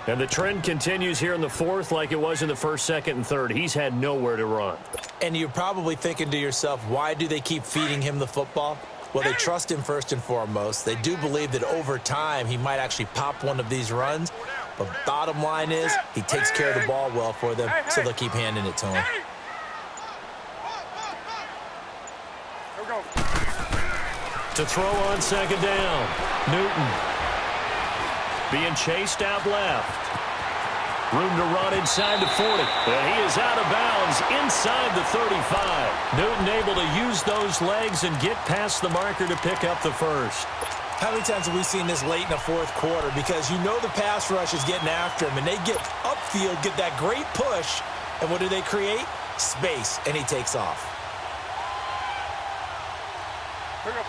And the trend continues here in the 4th like it was in the 1st, 2nd, and 3rd. He's had nowhere to run. And you're probably thinking to yourself, why do they keep feeding him the football? Well, they trust him first and foremost. They do believe that over time he might actually pop one of these runs. But bottom line is he takes care of the ball well for them, so they'll keep handing it to him. Here we go. To throw on 2nd down, Newton. Being chased out left. Room to run inside the 40. And he is out of bounds inside the 35. Newton able to use those legs and get past the marker to pick up the 1st. How many times have we seen this late in the 4th quarter? Because you know the pass rush is getting after him, and they get upfield, get that great push, and what do they create? Space, and he takes off.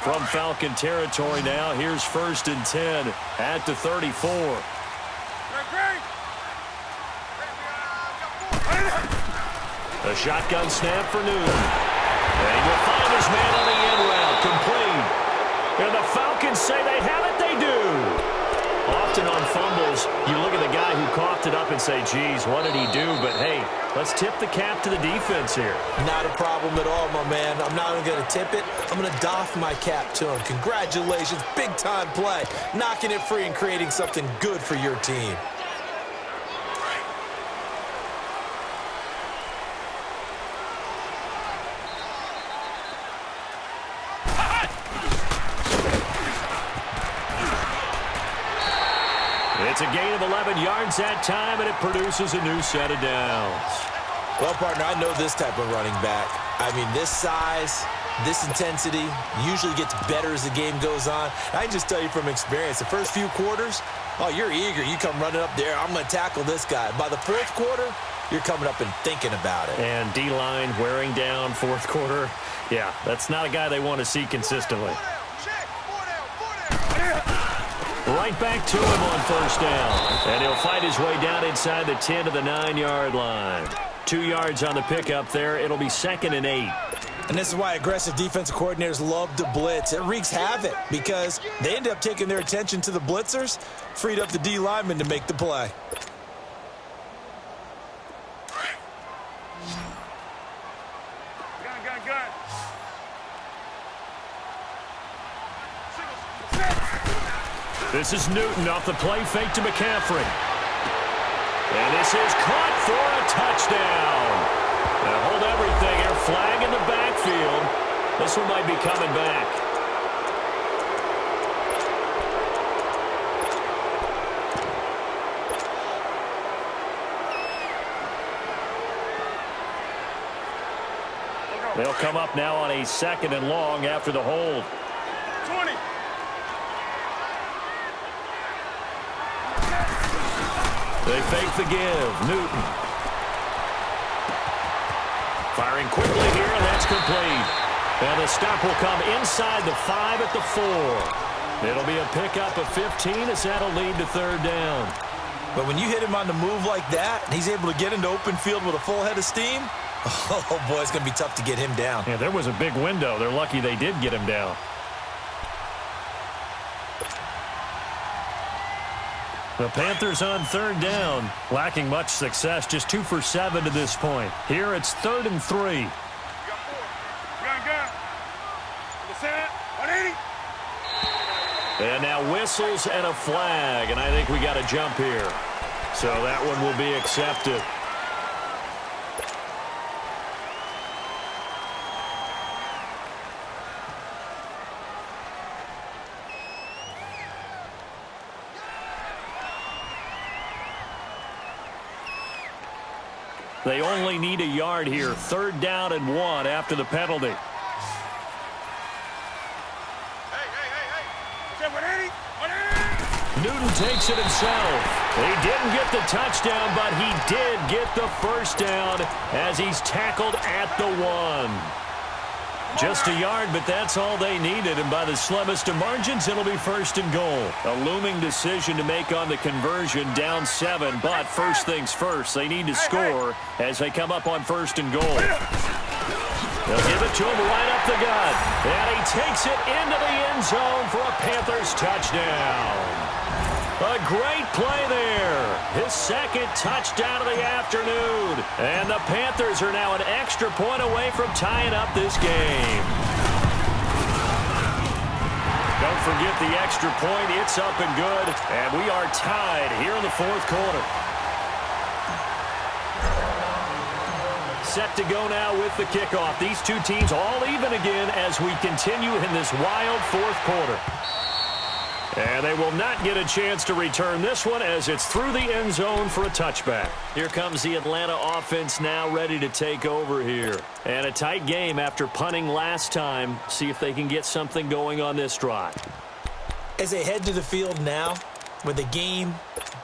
From Falcon territory now, here's 1st and 10 at the 34. A shotgun snap for Newton. And he will find his man on the end route, complete. And the Falcons say they have it, they do. Often on fumbles, you look at the guy who coughed it up and say, geez, what did he do? But, hey, let's tip the cap to the defense here. Not a problem at all, my man. I'm not even going to tip it. I'm going to doff my cap to him. Congratulations, big-time play. Knocking it free and creating something good for your team. It's a gain of 11 yards that time, and it produces a new set of downs. Well, partner, I know this type of running back. I mean, this size, this intensity usually gets better as the game goes on. I can just tell you from experience, the first few quarters, oh, you're eager. You come running up there, I'm going to tackle this guy. By the 4th quarter, you're coming up and thinking about it. And D-line wearing down 4th quarter. Yeah, that's not a guy they want to see consistently. Right back to him on 1st down. And he'll fight his way down inside the 10 to the 9-yard line. 2 yards on the pickup there. It'll be 2nd and 8. And this is why aggressive defensive coordinators love to blitz. It wreaks havoc because they end up taking their attention to the blitzers, freed up the D lineman to make the play. Gun. This is Newton off the play fake to McCaffrey. And this is caught for a touchdown. Now hold everything here. Flag in the backfield. This one might be coming back. They'll come up now on a 2nd and long after the hold. 20. They fake the give. Newton. Firing quickly here, and that's complete. And the stop will come inside the 5 at the 4. It'll be a pickup of 15 as that'll lead to 3rd down. But when you hit him on the move like that, and he's able to get into open field with a full head of steam, oh, boy, it's going to be tough to get him down. Yeah, there was a big window. They're lucky they did get him down. The Panthers on 3rd down, lacking much success, just 2 for 7 to this point. Here it's 3rd and 3. You got 4. Gun. The center. 180. And now whistles and a flag, and I think we got a jump here. So that one will be accepted. They only need a yard here. 3rd down and 1 after the penalty. Newton takes it himself. He didn't get the touchdown, but he did get the first down as he's tackled at the 1. Just a yard, but that's all they needed, and by the slimmest of margins, it'll be 1st and goal. A looming decision to make on the conversion, down 7, but first things first, they need to score as they come up on 1st and goal. They'll give it to him right up the gut, and he takes it into the end zone for a Panthers touchdown. A great play there. His 2nd touchdown of the afternoon. And the Panthers are now an extra point away from tying up this game. Don't forget the extra point. It's up and good. And we are tied here in the 4th quarter. Set to go now with the kickoff. These two teams all even again as we continue in this wild 4th quarter. And they will not get a chance to return this one as it's through the end zone for a touchback. Here comes the Atlanta offense now ready to take over here. And a tight game after punting last time. See if they can get something going on this drive. As they head to the field now, with the game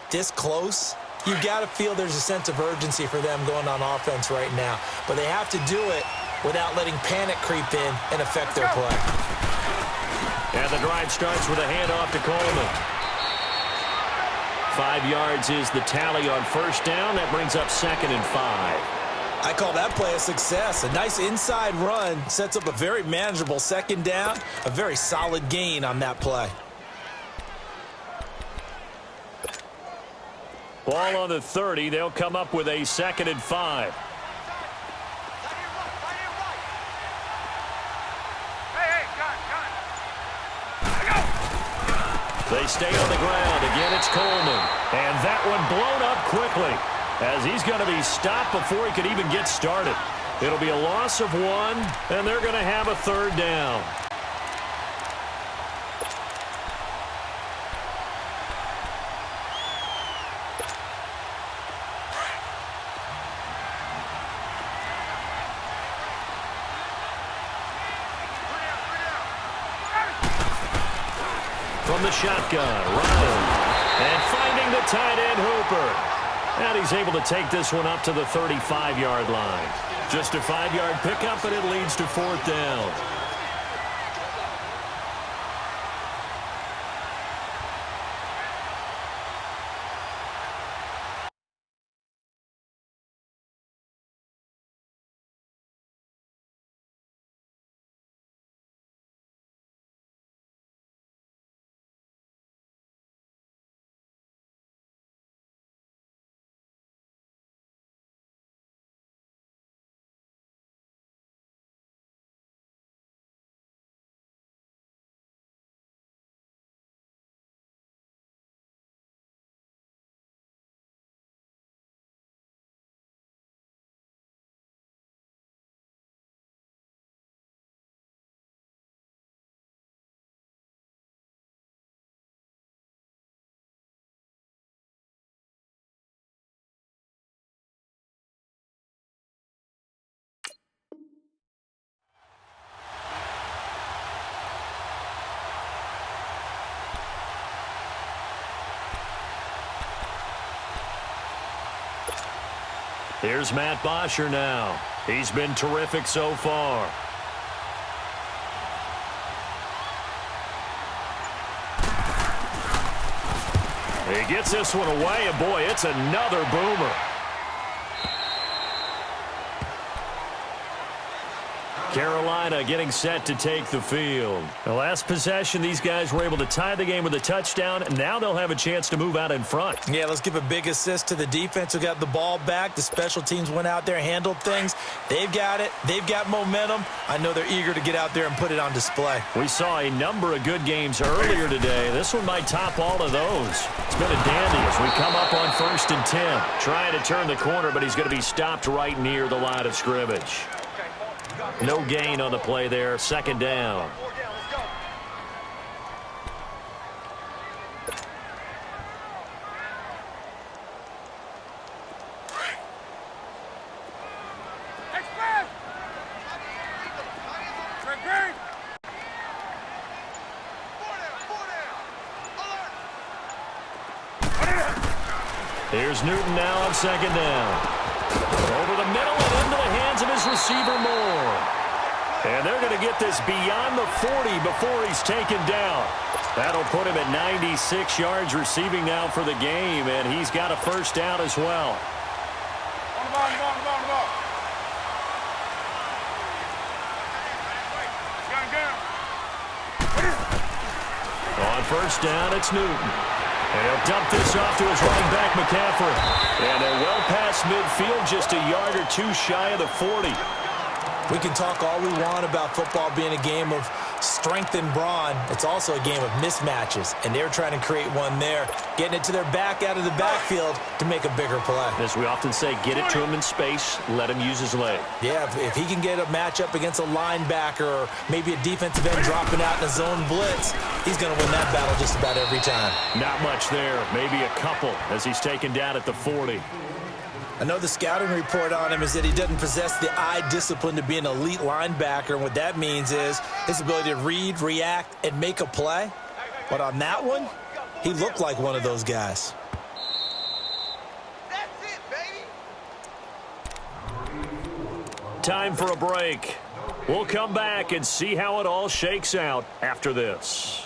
this close, you've got to feel there's a sense of urgency for them going on offense right now. But they have to do it without letting panic creep in and affect their play. And the drive starts with a handoff to Coleman. 5 yards is the tally on 1st down. That brings up 2nd and 5. I call that play a success. A nice inside run sets up a very manageable 2nd down. A very solid gain on that play. Ball on the 30. They'll come up with a 2nd and 5. They stay on the ground. Again, it's Coleman. And that one blown up quickly as he's going to be stopped before he could even get started. It'll be a loss of 1, and they're going to have a 3rd down. From the shotgun, Ryan. And finding the tight end, Hooper. And he's able to take this one up to the 35-yard line. Just a 5-yard pickup, and it leads to 4th down. Here's Matt Bosher now. He's been terrific so far. He gets this one away, and boy, it's another boomer. Carolina getting set to take the field. The last possession, these guys were able to tie the game with a touchdown, and now they'll have a chance to move out in front. Yeah, let's give a big assist to the defense who got the ball back. The special teams went out there, handled things. They've got it. They've got momentum. I know they're eager to get out there and put it on display. We saw a number of good games earlier today. This one might top all of those. It's been a dandy as we come up on 1st and 10. Trying to turn the corner, but he's going to be stopped right near the line of scrimmage. No gain on the play there. 2nd down. Here's Newton now on second down. Over the middle and into the hands of his receiver Moore. And they're going to get this beyond the 40 before he's taken down. That'll put him at 96 yards receiving now for the game, and he's got a first down as well. On the ball. On first down, it's Newton. And he'll dump this off to his running back, McCaffrey. And they're well past midfield, just a yard or two shy of the 40. We can talk all we want about football being a game of strength and brawn. It's also a game of mismatches, and they're trying to create one there, getting it to their back out of the backfield to make a bigger play. As we often say, get it to him in space, let him use his leg. Yeah, if he can get a matchup against a linebacker or maybe a defensive end dropping out in a zone blitz, he's going to win that battle just about every time. Not much there, maybe a couple as he's taken down at the 40. I know the scouting report on him is that he doesn't possess the eye discipline to be an elite linebacker, and what that means is his ability to read, react, and make a play. But on that one, he looked like one of those guys. That's it, baby. Time for a break. We'll come back and see how it all shakes out after this.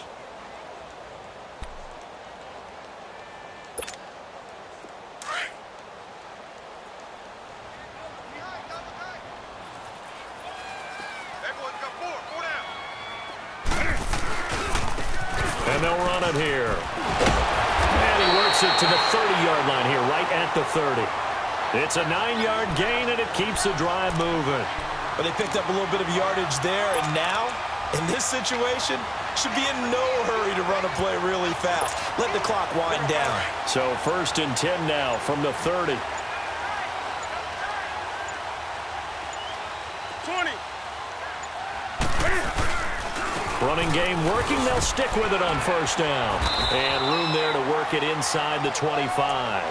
And they'll run it here. And he works it to the 30-yard line here, right at the 30. It's a 9-yard gain, and it keeps the drive moving. But they picked up a little bit of yardage there, and now, in this situation, should be in no hurry to run a play really fast. Let the clock wind down. So 1st and 10 now from the 30. 20. Running game working. They'll stick with it on first down. And room there to work it inside the 25.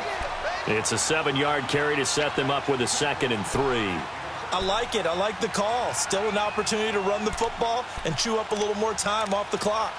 It's a 7-yard carry to set them up with a 2nd and 3. I like it. I like the call. Still an opportunity to run the football and chew up a little more time off the clock.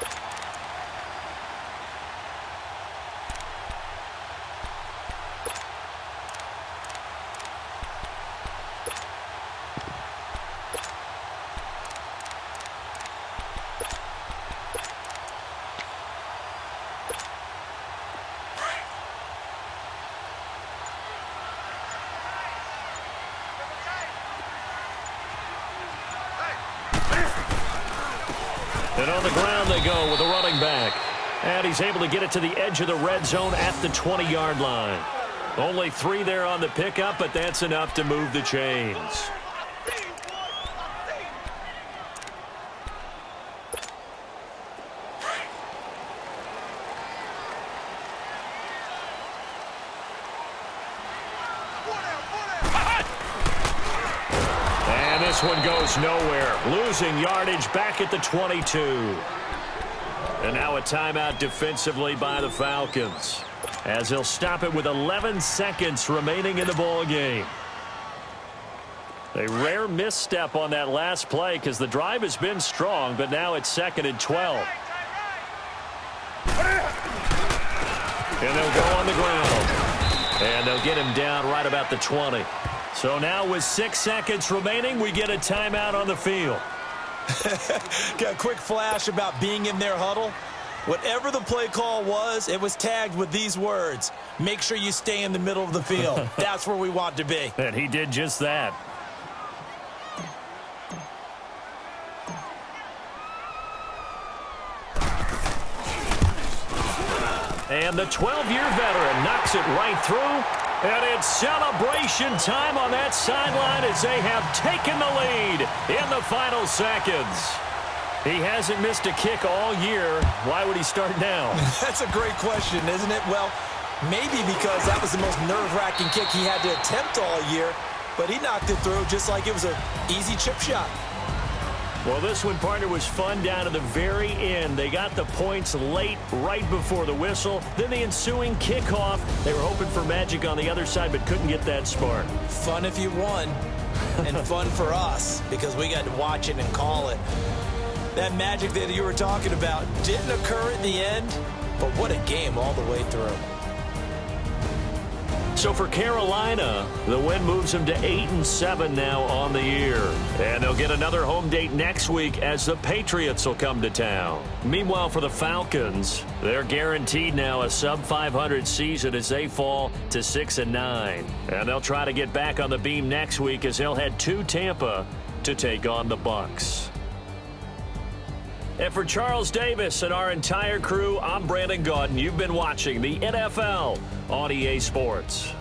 And on the ground they go with a running back. And he's able to get it to the edge of the red zone at the 20-yard line. Only 3 there on the pickup, but that's enough to move the chains. And this one goes nowhere. Losing yardage back at the 22. And now a timeout defensively by the Falcons, as he'll stop it with 11 seconds remaining in the ball game. A rare misstep on that last play because the drive has been strong, but now it's 2nd and 12. And they'll go on the ground. And they'll get him down right about the 20. So now with 6 seconds remaining, we get a timeout on the field. Got a quick flash about being in their huddle. Whatever the play call was, it was tagged with these words: make sure you stay in the middle of the field. That's where we want to be. And he did just that. And the 12-year veteran knocks it right through. And it's celebration time on that sideline as they have taken the lead in the final seconds. He hasn't missed a kick all year. Why would he start now? That's a great question, isn't it? Well, maybe because that was the most nerve-wracking kick he had to attempt all year, but he knocked it through just like it was an easy chip shot. Well, this one, partner, was fun down to the very end. They got the points late, right before the whistle. Then the ensuing kickoff. They were hoping for magic on the other side, but couldn't get that spark. Fun if you won, and fun for us because we got to watch it and call it. That magic that you were talking about didn't occur at the end, but what a game all the way through. So for Carolina, the win moves them to 8-7 now on the year. And they'll get another home date next week as the Patriots will come to town. Meanwhile, for the Falcons, they're guaranteed now a sub-500 season as they fall to 6-9. And they'll try to get back on the beam next week as they'll head to Tampa to take on the Bucs. And for Charles Davis and our entire crew, I'm Brandon Gaudin. You've been watching the NFL on EA Sports.